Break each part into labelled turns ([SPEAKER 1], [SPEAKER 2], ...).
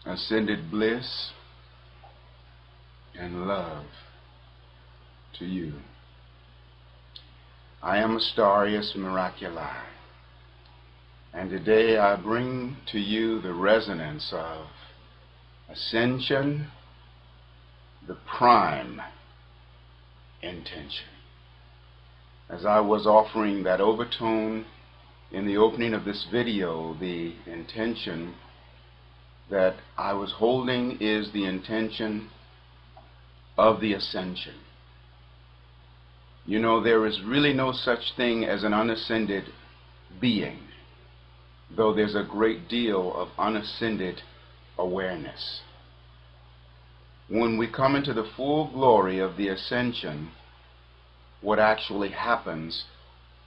[SPEAKER 1] ascended bliss and love to you. I am Astarius Miraculii, and today I bring to you the resonance of Ascension, the prime intention. As I was offering that overtone in the opening of this video, the intention that I was holding is the intention of the Ascension. You know, there is really no such thing as an unascended being, though there's a great deal of unascended awareness. When we come into the full glory of the Ascension, what actually happens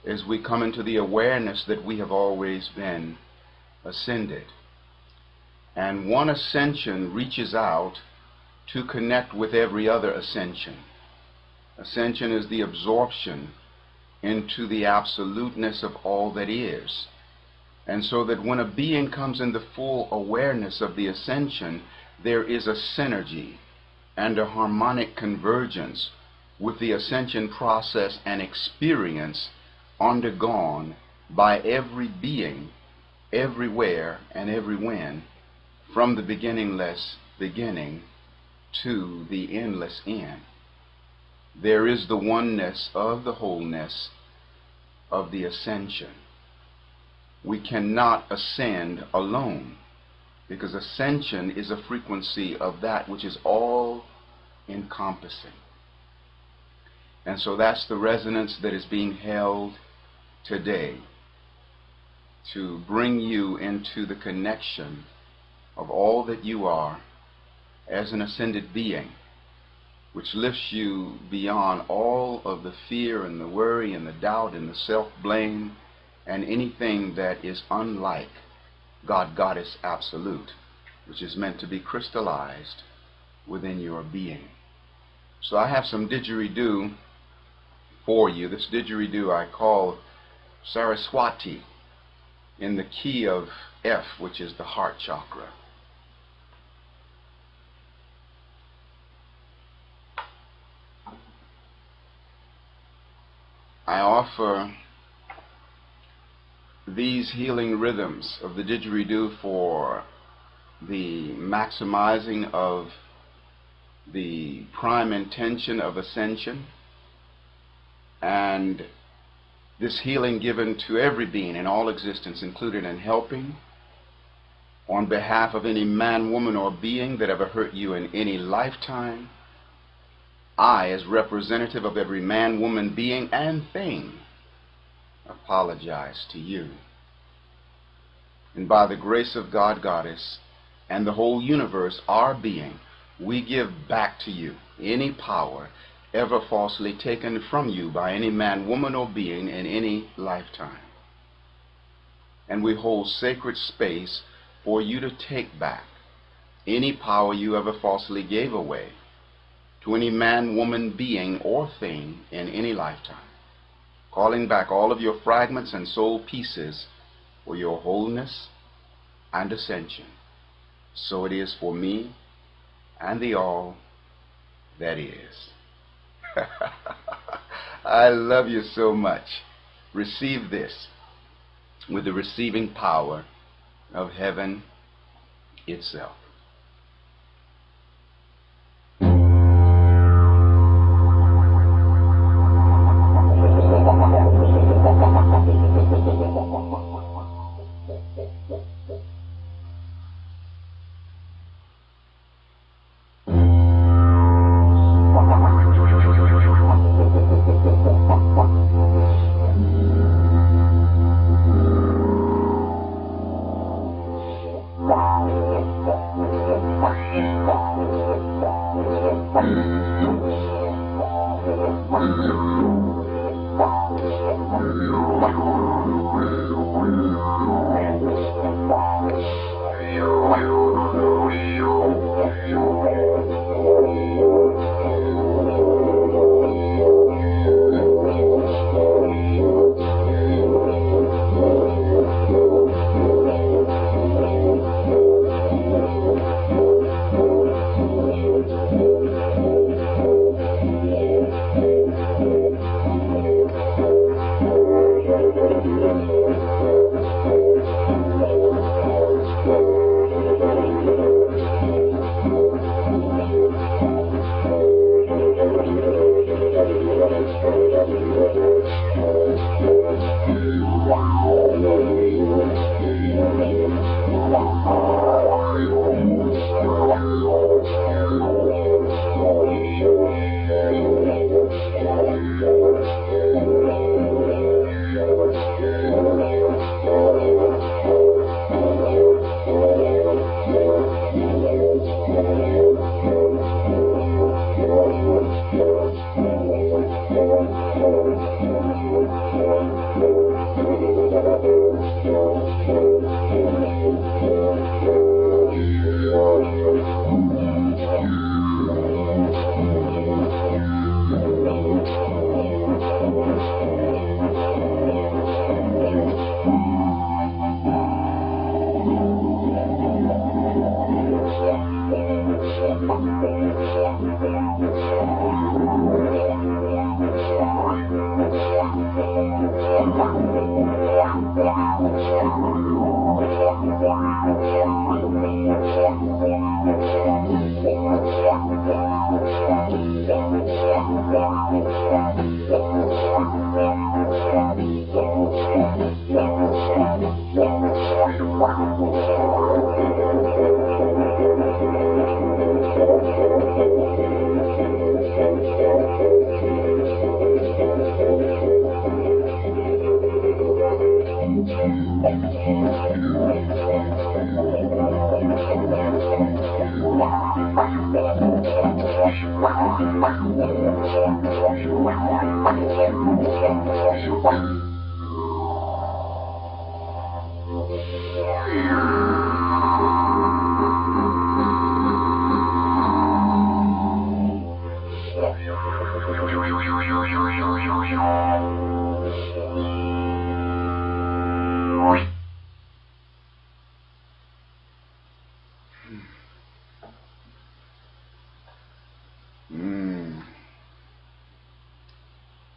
[SPEAKER 1] is we come into the awareness that we have always been ascended. And one ascension reaches out to connect with every other ascension. Ascension is the absorption into the absoluteness of all that is. And so that when a being comes in the full awareness of the Ascension, there is a synergy and a harmonic convergence with the Ascension process and experience undergone by every being, everywhere and everywhen, from the beginningless beginning to the endless end. There is the oneness of the wholeness of the Ascension. We cannot ascend alone, because ascension is a frequency of that which is all encompassing. And so that's the resonance that is being held today, to bring you into the connection of all that you are as an ascended being, which lifts you beyond all of the fear and the worry and the doubt and the self-blame and anything that is unlike God, Goddess, Absolute, which is meant to be crystallized within your being. So I have some didgeridoo for you. This didgeridoo I call Saraswati, in the key of F, which is the heart chakra. I offer these healing rhythms of the didgeridoo for the maximizing of the prime intention of ascension, and this healing given to every being in all existence, included in helping on behalf of any man, woman, or being that ever hurt you in any lifetime. I, as representative of every man, woman, being, and thing, apologize to you. And by the grace of God, Goddess, and the whole universe, our being, we give back to you any power ever falsely taken from you by any man, woman, or being in any lifetime. And we hold sacred space for you to take back any power you ever falsely gave away to any man, woman, being, or thing in any lifetime, calling back all of your fragments and soul pieces for your wholeness and ascension. So it is for me and the all that is. I love you so much. Receive this with the receiving power of heaven itself.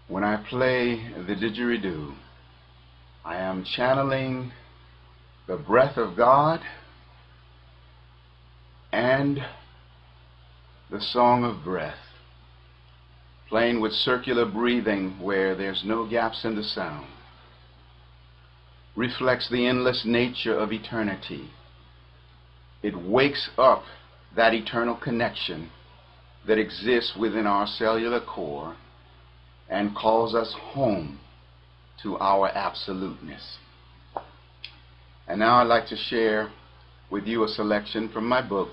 [SPEAKER 1] When I play the didgeridoo, I am channeling the breath of God and the song of breath, playing with circular breathing where there's no gaps in the sound, reflects the endless nature of eternity. It wakes up that eternal connection that exists within our cellular core and calls us home to our absoluteness. And now I'd like to share with you a selection from my book,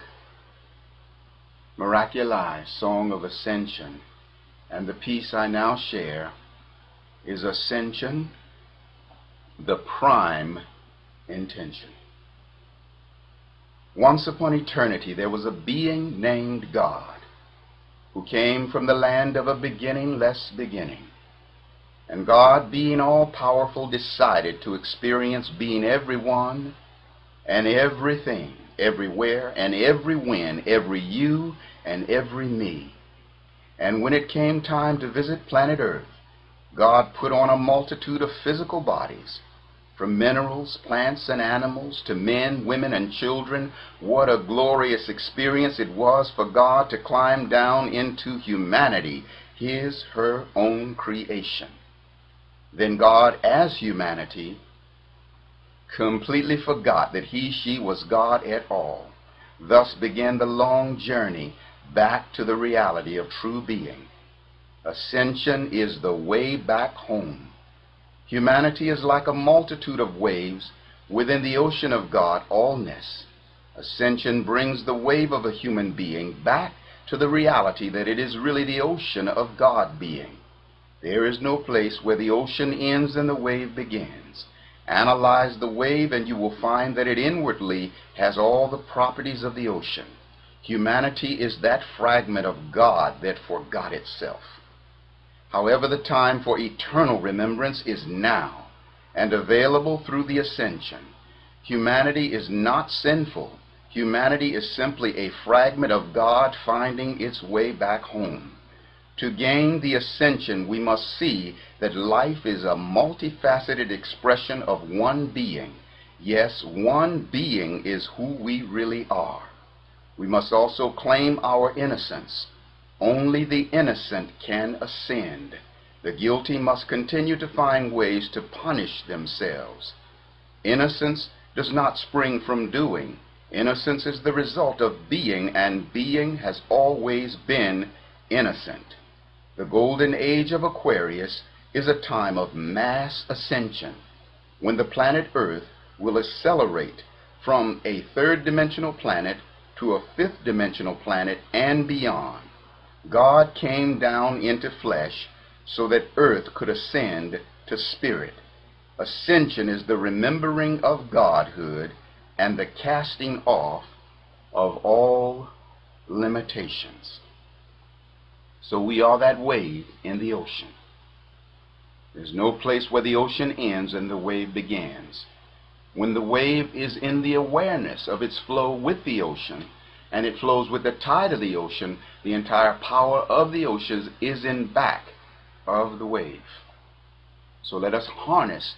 [SPEAKER 1] Miraculii, Song of Ascension. And the piece I now share is Ascension, the Prime Intention. Once upon eternity, there was a being named God, who came from the land of a beginningless beginning. And God, being all-powerful, decided to experience being everyone and everything, everywhere and every when, every you and every me. And when it came time to visit planet Earth, God put on a multitude of physical bodies, from minerals, plants, and animals, to men, women, and children. What a glorious experience it was for God to climb down into humanity, her own creation. Then God, as humanity, completely forgot that she was God at all. Thus began the long journey back to the reality of true being. Ascension is the way back home. Humanity is like a multitude of waves within the ocean of God, allness. Ascension brings the wave of a human being back to the reality that it is really the ocean of God being. There is no place where the ocean ends and the wave begins. Analyze the wave and you will find that it inwardly has all the properties of the ocean. Humanity is that fragment of God that forgot itself. However, the time for eternal remembrance is now and available through the Ascension. Humanity is not sinful. Humanity is simply a fragment of God finding its way back home. To gain the Ascension, we must see that life is a multifaceted expression of one being. Yes, one being is who we really are. We must also claim our innocence. Only the innocent can ascend. The guilty must continue to find ways to punish themselves. Innocence does not spring from doing. Innocence is the result of being, and being has always been innocent. The golden age of Aquarius is a time of mass ascension, when the planet Earth will accelerate from a third-dimensional planet to a fifth-dimensional planet and beyond. God came down into flesh so that Earth could ascend to spirit. Ascension is the remembering of Godhood and the casting off of all limitations. So we are that wave in the ocean. There's no place where the ocean ends and the wave begins. When the wave is in the awareness of its flow with the ocean, and it flows with the tide of the ocean, the entire power of the oceans is in back of the wave. So let us harness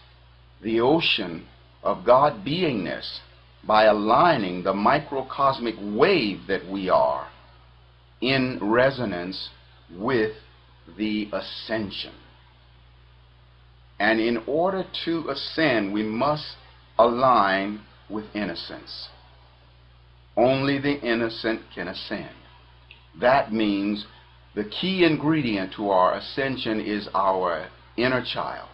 [SPEAKER 1] the ocean of God beingness by aligning the microcosmic wave that we are in resonance with the ascension. And in order to ascend, we must align with innocence. Only the innocent can ascend. That means the key ingredient to our ascension is our inner child.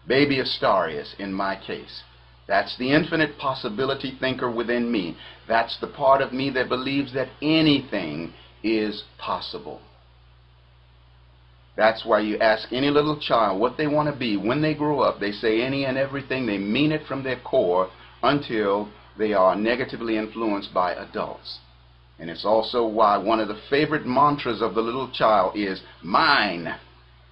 [SPEAKER 1] Baby Astarius, in my case. That's the infinite possibility thinker within me. That's the part of me that believes that anything is possible. That's why you ask any little child what they want to be when they grow up. They say any and everything. They mean it from their core until they are negatively influenced by adults. And it's also why one of the favorite mantras of the little child is mine.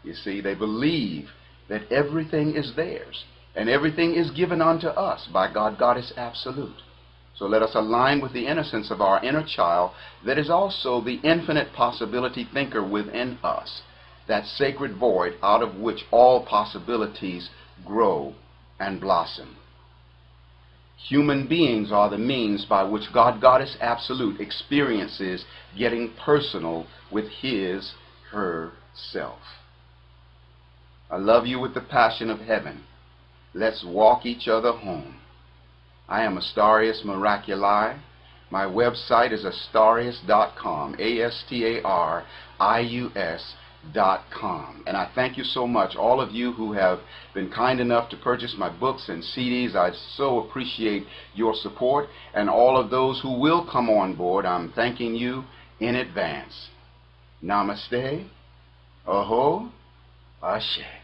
[SPEAKER 1] You see, they believe that everything is theirs and everything is given unto us by God, Goddess Absolute. So let us align with the innocence of our inner child that is also the infinite possibility thinker within us, that sacred void out of which all possibilities grow and blossom. Human beings are the means by which God, Goddess Absolute experiences getting personal with his, her self. I love you with the passion of heaven. Let's walk each other home. I am Astarius Miraculii. My website is astarius.com, ASTARIUS.com. And I thank you so much, all of you who have been kind enough to purchase my books and CDs. I so appreciate your support. And all of those who will come on board, I'm thanking you in advance. Namaste. Aho. Ashe.